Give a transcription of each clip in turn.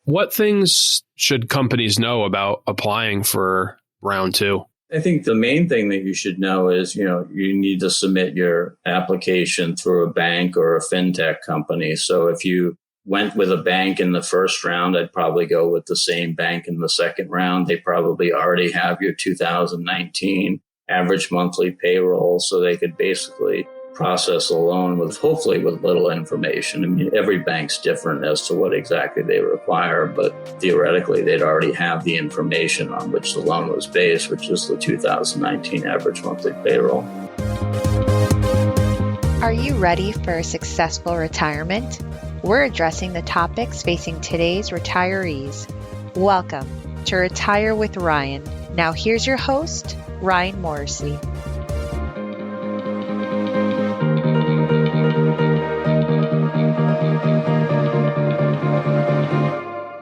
What things should companies know about applying for round two? I think the main thing that you should know is, you need to submit your application through a bank or a fintech company. So if you went with a bank in the first round, I'd probably go with the same bank in the second round. They probably already have your 2019 average monthly payroll, so they could basically process a loan hopefully with little information. I mean, every bank's different as to what exactly they require, but theoretically, they'd already have the information on which the loan was based, which is the 2019 average monthly payroll. Are you ready for a successful retirement? We're addressing the topics facing today's retirees. Welcome to Retire with Ryan. Now here's your host, Ryan Morrissey.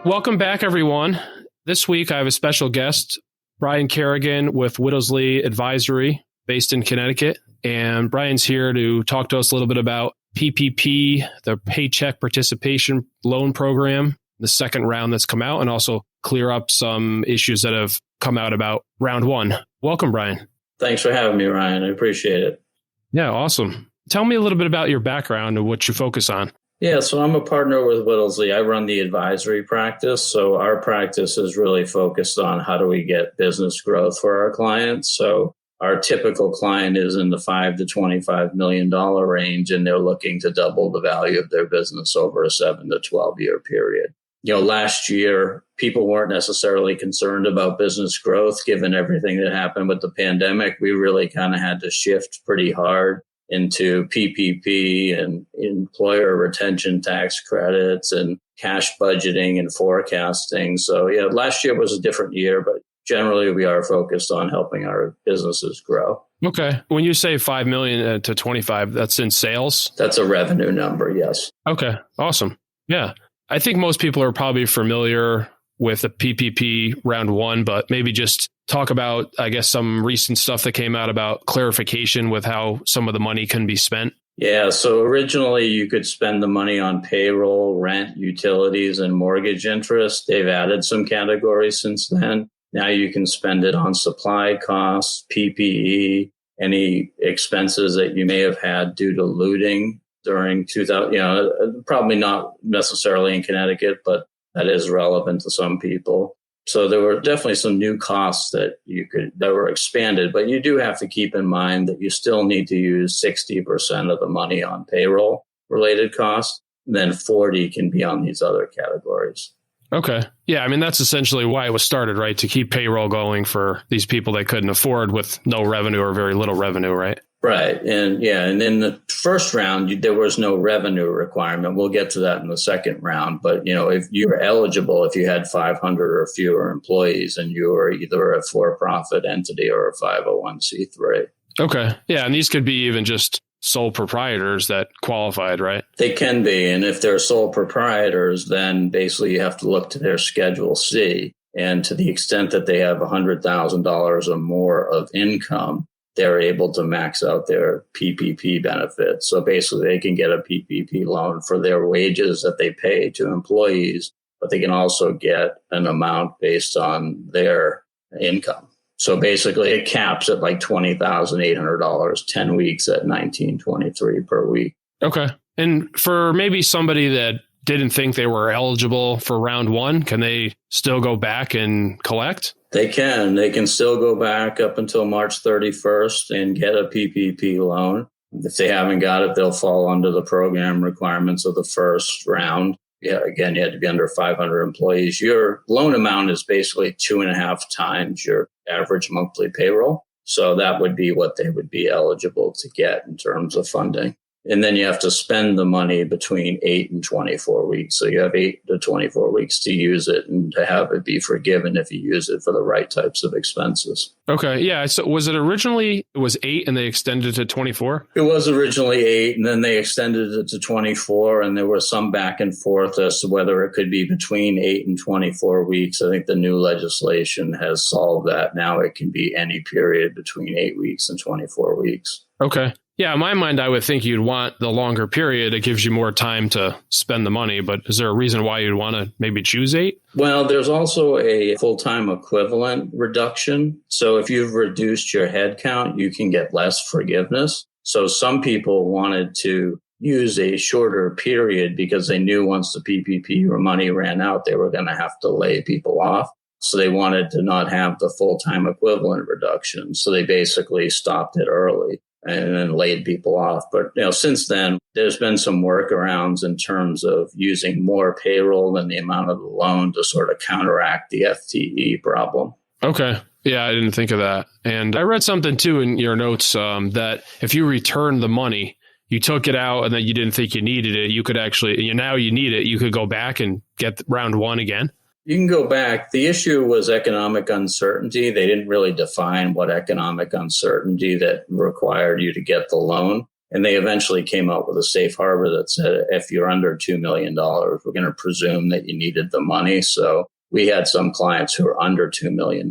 Welcome back, everyone. This week, I have a special guest, Brian Kerrigan with Whittlesley Advisory, based in Connecticut. And Brian's here to talk to us a little bit about PPP, the Paycheck Participation Loan Program, the second round that's come out, and also clear up some issues that have come out about round one. Welcome, Brian. Thanks for having me, Ryan. I appreciate it. Yeah, awesome. Tell me a little bit about your background and what you focus on. Yeah, so I'm a partner with Whittlesley. I run the advisory practice. So our practice is really focused on how do we get business growth for our clients. So our typical client is in the $5 to $25 million range, and they're looking to double the value of their business over a 7 to 12 year period. Last year, people weren't necessarily concerned about business growth, given everything that happened with the pandemic. We really kind of had to shift pretty hard into PPP and employer retention tax credits and cash budgeting and forecasting. So last year was a different year, but generally we are focused on helping our businesses grow. Okay. When you say 5 million to 25, that's in sales? That's a revenue number, yes. Okay. Awesome. Yeah. I think most people are probably familiar with the PPP round one, but maybe just talk about, I guess, some recent stuff that came out about clarification with how some of the money can be spent. Yeah. So originally you could spend the money on payroll, rent, utilities, and mortgage interest. They've added some categories since then. Now you can spend it on supply costs, PPE, any expenses that you may have had due to looting during 2000, probably not necessarily in Connecticut, but that is relevant to some people. So there were definitely some new costs that were expanded, but you do have to keep in mind that you still need to use 60% of the money on payroll related costs. And then 40 can be on these other categories. Okay. Yeah. I mean, that's essentially why it was started, right? To keep payroll going for these people they couldn't afford with no revenue or very little revenue, right? Right. And in the first round, there was no revenue requirement. We'll get to that in the second round. But, if you were eligible, if you had 500 or fewer employees and you were either a for-profit entity or a 501c3. Okay. Yeah. And these could be even just sole proprietors that qualified, right? They can be. And if they're sole proprietors, then basically you have to look to their Schedule C. And to the extent that they have $100,000 or more of income, they're able to max out their PPP benefits. So basically they can get a PPP loan for their wages that they pay to employees, but they can also get an amount based on their income. So basically it caps at like $20,800, 10 weeks at $1,923 per week. Okay. And for maybe somebody that didn't think they were eligible for round one, can they still go back and collect? They can. They can still go back up until March 31st and get a PPP loan. If they haven't got it, they'll fall under the program requirements of the first round. Yeah, again, you had to be under 500 employees. Your loan amount is basically 2.5 times your average monthly payroll. So that would be what they would be eligible to get in terms of funding. And then you have to spend the money between 8 and 24 weeks. So you have 8 to 24 weeks to use it and to have it be forgiven if you use it for the right types of expenses. Okay. Yeah. So was it 8 and they extended it to 24? It was originally 8 and then they extended it to 24. And there was some back and forth as to whether it could be between 8 and 24 weeks. I think the new legislation has solved that. Now it can be any period between 8 weeks and 24 weeks. Okay. Yeah, in my mind, I would think you'd want the longer period. It gives you more time to spend the money. But is there a reason why you'd want to maybe choose 8? Well, there's also a full-time equivalent reduction. So if you've reduced your headcount, you can get less forgiveness. So some people wanted to use a shorter period because they knew once the PPP or money ran out, they were going to have to lay people off. So they wanted to not have the full-time equivalent reduction. So they basically stopped it early and then laid people off. But, since then, there's been some workarounds in terms of using more payroll than the amount of the loan to sort of counteract the FTE problem. Okay. Yeah, I didn't think of that. And I read something too in your notes that if you return the money, you took it out and then you didn't think you needed it, you could actually, now you need it, you could go back and get round 1 again. You can go back. The issue was economic uncertainty. They didn't really define what economic uncertainty that required you to get the loan. And they eventually came up with a safe harbor that said, if you're under $2 million, we're going to presume that you needed the money. So we had some clients who were under $2 million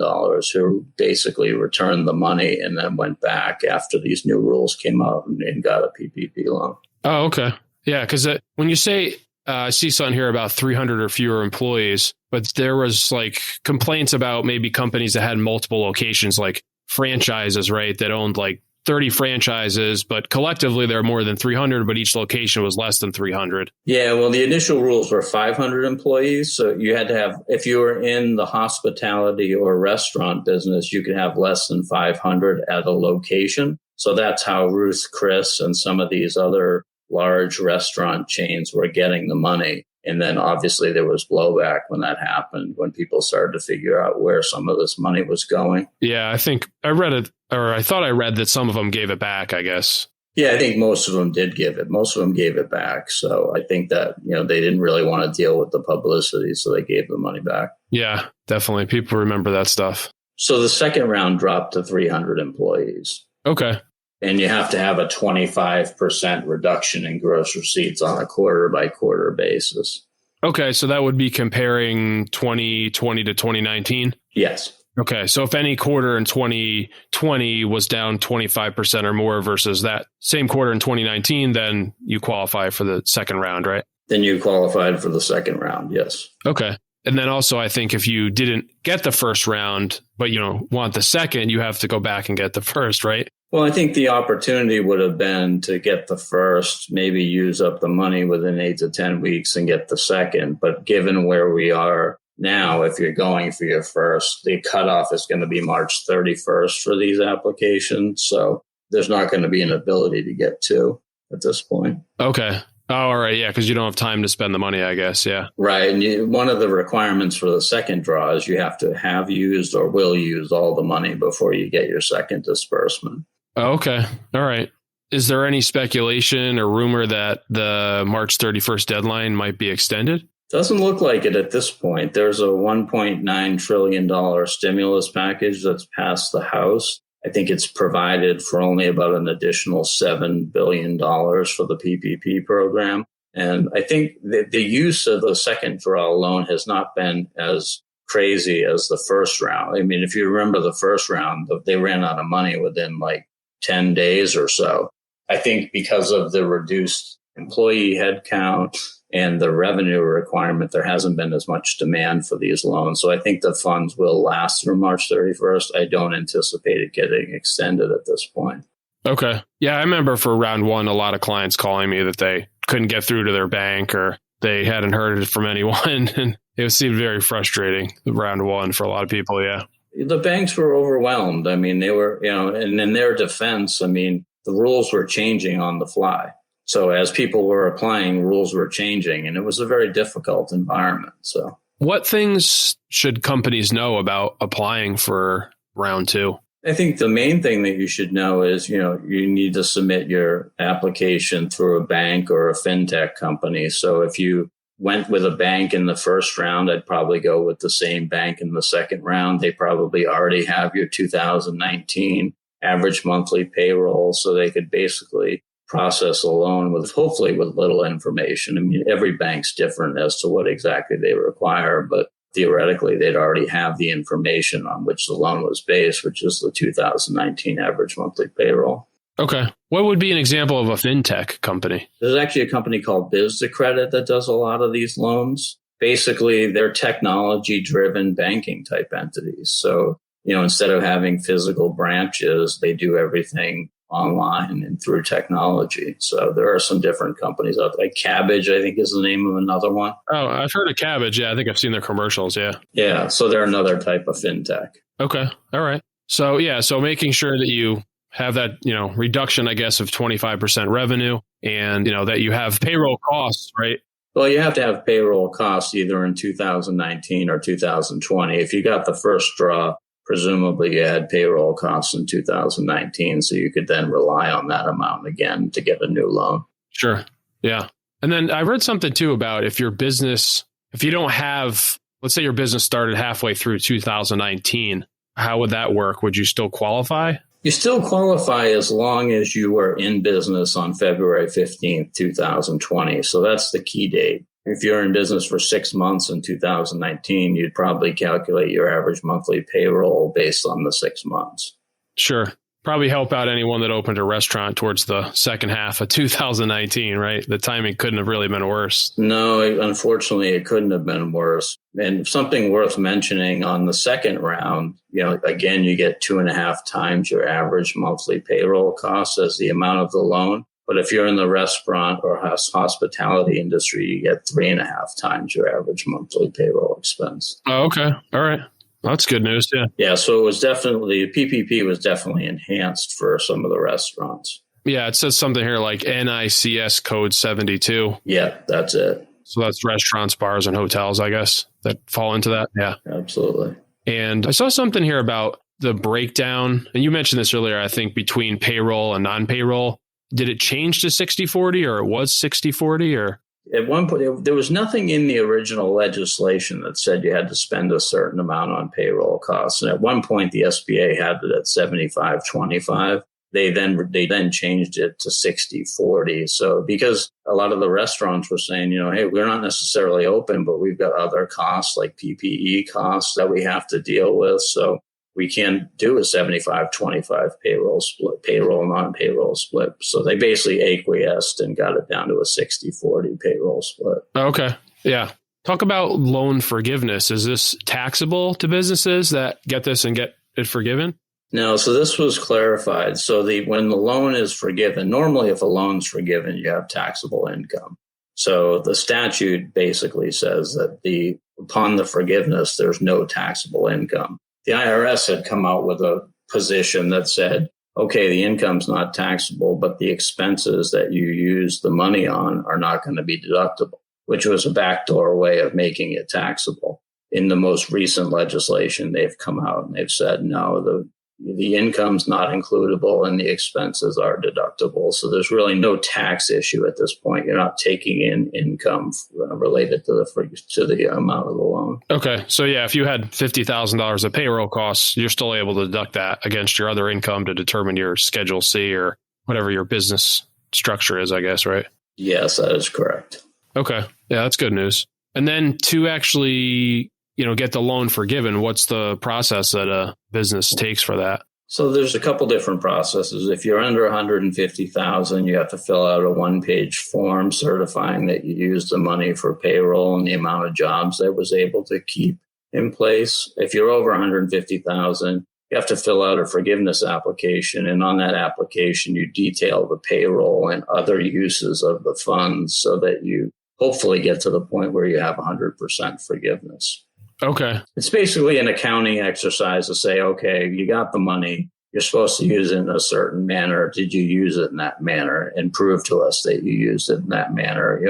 who basically returned the money and then went back after these new rules came out and got a PPP loan. Oh, okay. Yeah, because when you say, I see something here about 300 or fewer employees, but there was like complaints about maybe companies that had multiple locations, like franchises, right? That owned like 30 franchises, but collectively there are more than 300, but each location was less than 300. Yeah, well, the initial rules were 500 employees. So you had to have, if you were in the hospitality or restaurant business, you could have less than 500 at a location. So that's how Ruth Chris and some of these other large restaurant chains were getting the money. And then obviously there was blowback when that happened, when people started to figure out where some of this money was going. Yeah, I think I read it, or I thought I read that some of them gave it back, I guess. Yeah, I think most of them did give it. Most of them gave it back. So I think that, they didn't really want to deal with the publicity, so they gave the money back. Yeah, definitely. People remember that stuff. So the second round dropped to 300 employees. Okay. And you have to have a 25% reduction in gross receipts on a quarter by quarter basis. Okay. So that would be comparing 2020 to 2019? Yes. Okay. So if any quarter in 2020 was down 25% or more versus that same quarter in 2019, then you qualify for the second round, right? Then you qualified for the second round. Yes. Okay. And then also, I think if you didn't get the first round, but want the second, you have to go back and get the first, right? Well, I think the opportunity would have been to get the first, maybe use up the money within 8 to 10 weeks and get the second. But given where we are now, if you're going for your first, the cutoff is going to be March 31st for these applications. So there's not going to be an ability to get 2 at this point. Okay. Oh, all right. Yeah, because you don't have time to spend the money, I guess. Yeah. Right. And one of the requirements for the second draw is you have to have used or will use all the money before you get your second disbursement. Oh, okay. All right. Is there any speculation or rumor that the March 31st deadline might be extended? Doesn't look like it at this point. There's a $1.9 trillion stimulus package that's passed the House. I think it's provided for only about an additional $7 billion for the PPP program. And I think the use of the second draw loan has not been as crazy as the first round. I mean, if you remember the first round, they ran out of money within like 10 days or so. I think because of the reduced employee headcount and the revenue requirement, there hasn't been as much demand for these loans. So I think the funds will last through March 31st. I don't anticipate it getting extended at this point. Okay. Yeah, I remember for round 1, a lot of clients calling me that they couldn't get through to their bank or they hadn't heard it from anyone. And it seemed very frustrating, round 1 for a lot of people. Yeah. The banks were overwhelmed. I mean, they were, and in their defense, I mean, the rules were changing on the fly. So as people were applying, rules were changing, and it was a very difficult environment. So what things should companies know about applying for round 2? I think the main thing that you should know is, you need to submit your application through a bank or a fintech company. So if you went with a bank in the first round, I'd probably go with the same bank in the second round. They probably already have your 2019 average monthly payroll, so they could basically process a loan with hopefully with little information. I mean, every bank's different as to what exactly they require, but theoretically, they'd already have the information on which the loan was based, which is the 2019 average monthly payroll. Okay. What would be an example of a fintech company? There's actually a company called Biz2Credit that does a lot of these loans. Basically, they're technology-driven banking type entities. So, instead of having physical branches, they do everything online and through technology. So there are some different companies out there. Like Cabbage, I think, is the name of another one. Oh, I've heard of Cabbage. Yeah, I think I've seen their commercials. Yeah. Yeah. So they're another type of fintech. Okay. All right. So, so making sure that you have that, reduction, I guess, of 25% revenue and, that you have payroll costs, right? Well, you have to have payroll costs either in 2019 or 2020. If you got the first draw, presumably you had payroll costs in 2019, so you could then rely on that amount again to get a new loan. Sure. Yeah. And then I read something too about if you don't have, let's say your business started halfway through 2019, how would that work? Would you still qualify? You still qualify as long as you were in business on February 15th, 2020. So that's the key date. If you're in business for 6 months in 2019, you'd probably calculate your average monthly payroll based on the 6 months. Sure. Probably help out anyone that opened a restaurant towards the second half of 2019, right? The timing couldn't have really been worse. No, unfortunately, it couldn't have been worse. And something worth mentioning on the second round, again, you get 2.5 times your average monthly payroll cost as the amount of the loan. But if you're in the restaurant or hospitality industry, you get 3.5 times your average monthly payroll expense. Oh, okay. All right. That's good news. Yeah. Yeah. So it was definitely, PPP was definitely enhanced for some of the restaurants. Yeah. It says something here like NICS code 72. Yeah, that's it. So that's restaurants, bars, and hotels, I guess, that fall into that. Yeah. Absolutely. And I saw something here about the breakdown. And you mentioned this earlier, I think, between payroll and non-payroll. Did it change to 60-40 or it was 60-40 or? At one point, there was nothing in the original legislation that said you had to spend a certain amount on payroll costs. And at one point, the SBA had it at 75-25. They then changed it to 60-40. So because a lot of the restaurants were saying, hey, we're not necessarily open, but we've got other costs like PPE costs that we have to deal with. So we can't do a 75-25 payroll split, payroll, non-payroll split. So they basically acquiesced and got it down to a 60-40 payroll split. Okay. Yeah. Talk about loan forgiveness. Is this taxable to businesses that get this and get it forgiven? No. So this was clarified. So when the loan is forgiven, normally if a loan's forgiven, you have taxable income. So the statute basically says that upon the forgiveness, there's no taxable income. The IRS had come out with a position that said, okay, the income's not taxable, but the expenses that you use the money on are not going to be deductible, which was a backdoor way of making it taxable. In the most recent legislation, they've come out and they've said, no, the income's not includable and the expenses are deductible. So there's really no tax issue at this point. You're not taking in income related to the amount of the loan. Okay. So yeah, if you had $50,000 of payroll costs, you're still able to deduct that against your other income to determine your Schedule C or whatever your business structure is, I guess, right? Yes, that is correct. Okay. Yeah, that's good news. And then to actually get the loan forgiven, what's the process that a business takes for that? So there's a couple different processes. If you're under $150,000, you have to fill out a one-page form certifying that you used the money for payroll and the amount of jobs that was able to keep in place. If you're over $150,000, you have to fill out a forgiveness application. And on that application, you detail the payroll and other uses of the funds so that you hopefully get to the point where you have 100% forgiveness. Okay. It's basically an accounting exercise to say, okay, you got the money. You're supposed to use it in a certain manner. Did you use it in that manner? And prove to us that you used it in that manner.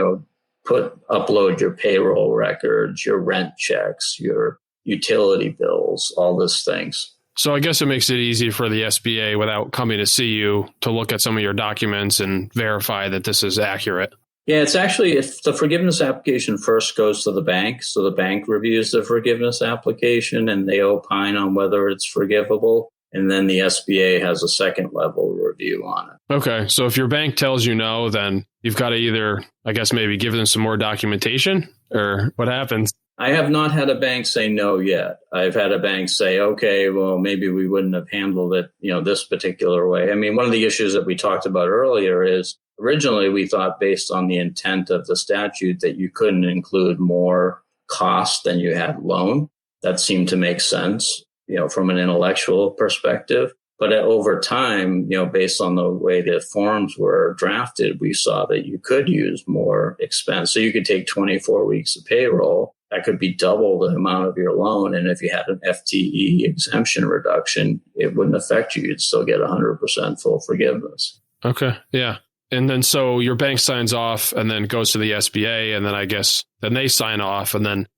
Upload your payroll records, your rent checks, your utility bills, all those things. So I guess it makes it easy for the SBA without coming to see you to look at some of your documents and verify that this is accurate. Yeah, it's actually, if the forgiveness application first goes to the bank, so the bank reviews the forgiveness application and they opine on whether it's forgivable. And then the SBA has a second level review on it. Okay. So if your bank tells you no, then you've got to either, I guess, maybe give them some more documentation or what happens? I have not had a bank say no yet. I've had a bank say, okay, well, maybe we wouldn't have handled it, this particular way. I mean, one of the issues that we talked about earlier is originally we thought based on the intent of the statute that you couldn't include more cost than you had loan. That seemed to make sense, from an intellectual perspective. But over time, based on the way the forms were drafted, we saw that you could use more expense. So you could take 24 weeks of payroll. That could be double the amount of your loan. And if you had an FTE exemption reduction, it wouldn't affect you. You'd still get 100% full forgiveness. Okay. Yeah. And then so your bank signs off and then goes to the SBA. And then I guess then they sign off and then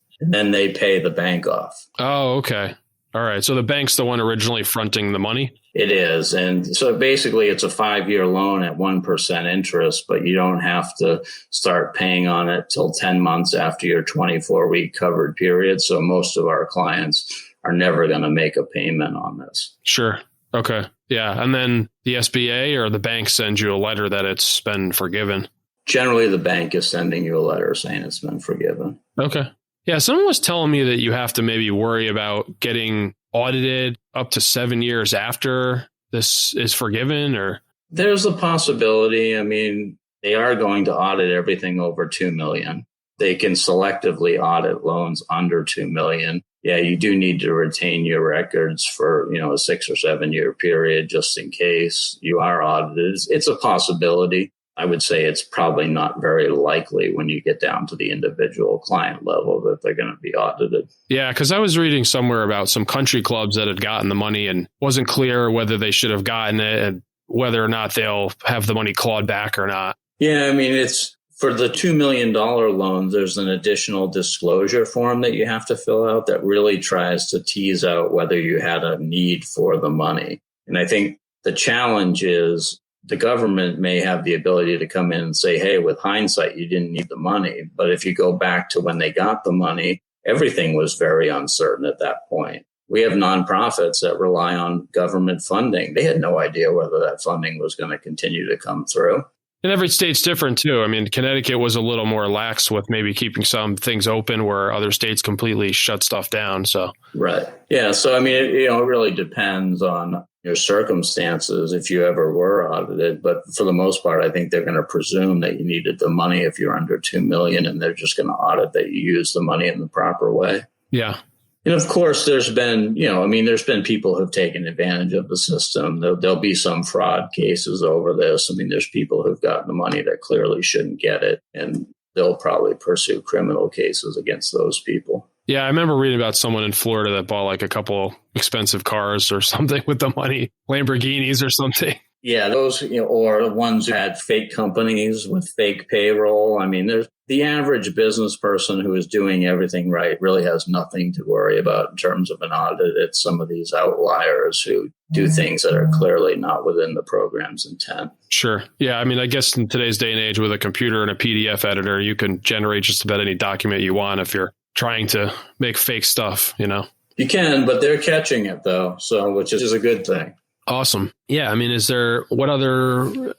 they pay the bank off. Oh, okay. All right. So the bank's the one originally fronting the money? It is. And so basically it's a 5-year loan at 1% interest, but you don't have to start paying on it till 10 months after your 24-week covered period. So most of our clients are never going to make a payment on this. Sure. Okay. Yeah. And then the SBA or the bank sends you a letter that it's been forgiven? Generally, the bank is sending you a letter saying it's been forgiven. Okay. Yeah, someone was telling me that you have to maybe worry about getting audited up to 7 years after this is forgiven, or? There's a possibility. I mean, they are going to audit everything over $2 million. They can selectively audit loans under $2 million. Yeah, you do need to retain your records for, a 6 or 7 year period, just in case you are audited. It's a possibility. I would say it's probably not very likely when you get down to the individual client level that they're going to be audited. Yeah, because I was reading somewhere about some country clubs that had gotten the money and wasn't clear whether they should have gotten it and whether or not they'll have the money clawed back or not. Yeah, I mean, it's for the $2 million loans, there's an additional disclosure form that you have to fill out that really tries to tease out whether you had a need for the money. And I think the challenge is the government may have the ability to come in and say, hey, with hindsight, you didn't need the money. But if you go back to when they got the money, everything was very uncertain at that point. We have nonprofits that rely on government funding. They had no idea whether that funding was going to continue to come through. And every state's different, too. I mean, Connecticut was a little more lax with maybe keeping some things open where other states completely shut stuff down. So, right. Yeah. So, I mean, it really depends on your circumstances if you ever were audited. But for the most part, I think they're going to presume that you needed the money if you're under $2 million, and they're just going to audit that you use the money in the proper way. Yeah. And of course, there's been, there's been people who've taken advantage of the system. There'll be some fraud cases over this. I mean, there's people who've gotten the money that clearly shouldn't get it, and they'll probably pursue criminal cases against those people. Yeah, I remember reading about someone in Florida that bought like a couple expensive cars or something with the money, Lamborghinis or something. Yeah, those, or the ones who had fake companies with fake payroll. I mean, there's the average business person who is doing everything right really has nothing to worry about in terms of an audit. It's some of these outliers who do things that are clearly not within the program's intent. Sure. Yeah. I mean, I guess in today's day and age with a computer and a PDF editor, you can generate just about any document you want if you're trying to make fake stuff, You can, but they're catching it though. So, which is a good thing. Awesome. Yeah. I mean, is there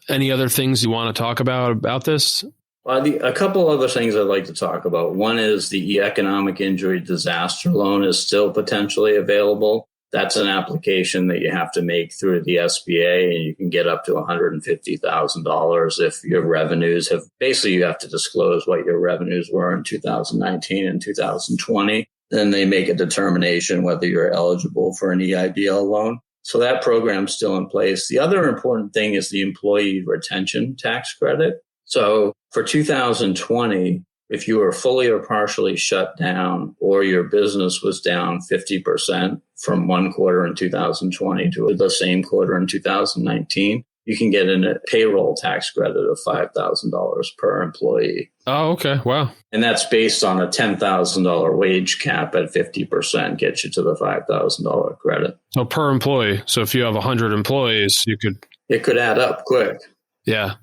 any other things you want to talk about this? Well, a couple other things I'd like to talk about. One is the economic injury disaster loan is still potentially available. That's an application that you have to make through the SBA, and you can get up to $150,000 if your revenues you have to disclose what your revenues were in 2019 and 2020. Then they make a determination whether you're eligible for an EIDL loan. So that program's still in place. The other important thing is the employee retention tax credit. So for 2020, if you were fully or partially shut down or your business was down 50% from one quarter in 2020 to the same quarter in 2019, you can get a payroll tax credit of $5,000 per employee. Oh, okay. Wow. And that's based on a $10,000 wage cap at 50% gets you to the $5,000 credit. So per employee. So if you have 100 employees, it could add up quick. Yeah.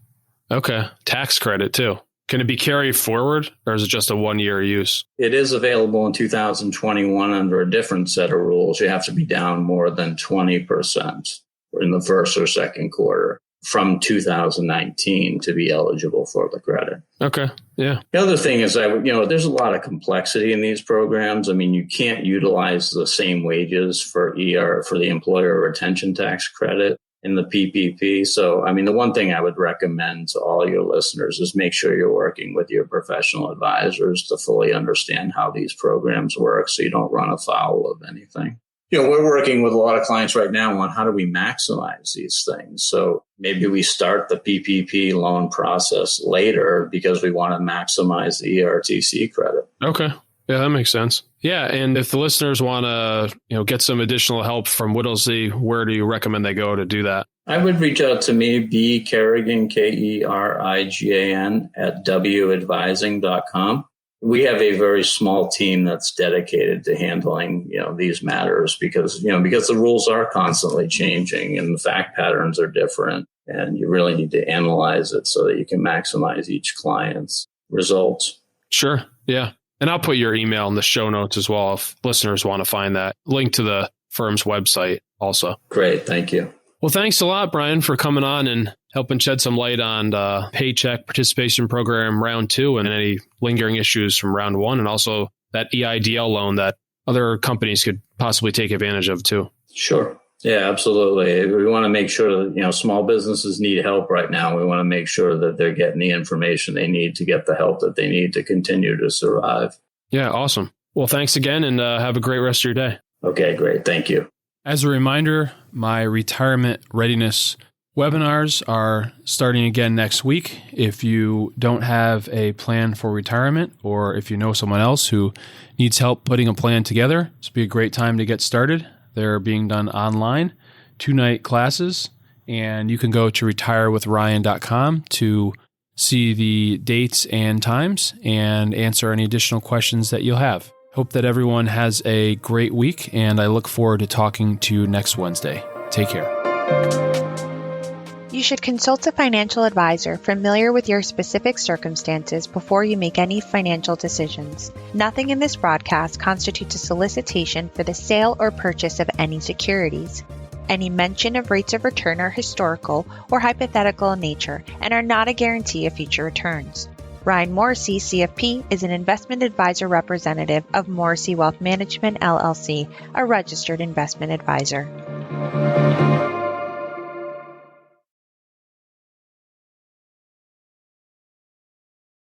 Okay. Tax credit too. Can it be carried forward, or is it just a 1-year use? It is available in 2021 under a different set of rules. You have to be down more than 20% in the first or second quarter. from 2019 to be eligible for the credit. Okay. Yeah. The other thing is that, there's a lot of complexity in these programs. I mean, you can't utilize the same wages for the employer retention tax credit in the PPP. So, I mean, the one thing I would recommend to all your listeners is make sure you're working with your professional advisors to fully understand how these programs work so you don't run afoul of anything. We're working with a lot of clients right now on how do we maximize these things. So maybe we start the PPP loan process later because we want to maximize the ERTC credit. Okay. Yeah, that makes sense. Yeah. And if the listeners want to, get some additional help from Whittlesey, where do you recommend they go to do that? I would reach out to me, B. Kerrigan, Kerrigan at wadvising.com. We have a very small team that's dedicated to handling, these matters because the rules are constantly changing and the fact patterns are different. And you really need to analyze it so that you can maximize each client's results. Sure. Yeah. And I'll put your email in the show notes as well if listeners want to find that link to the firm's website also. Great. Thank you. Well, thanks a lot, Brian, for coming on and helping shed some light on the Paycheck Participation Program Round 2 and any lingering issues from Round 1, and also that EIDL loan that other companies could possibly take advantage of too. Sure. Yeah, absolutely. We want to make sure that, small businesses need help right now. We want to make sure that they're getting the information they need to get the help that they need to continue to survive. Yeah, awesome. Well, thanks again and have a great rest of your day. Okay, great. Thank you. As a reminder, my retirement readiness webinars are starting again next week. If you don't have a plan for retirement, or if you know someone else who needs help putting a plan together, this would be a great time to get started. They're being done online, 2-night classes, and you can go to retirewithryan.com to see the dates and times and answer any additional questions that you'll have. Hope that everyone has a great week, and I look forward to talking to you next Wednesday. Take care. You should consult a financial advisor familiar with your specific circumstances before you make any financial decisions. Nothing in this broadcast constitutes a solicitation for the sale or purchase of any securities. Any mention of rates of return are historical or hypothetical in nature and are not a guarantee of future returns. Ryan Morrissey, CFP, is an investment advisor representative of Morrissey Wealth Management, LLC, a registered investment advisor.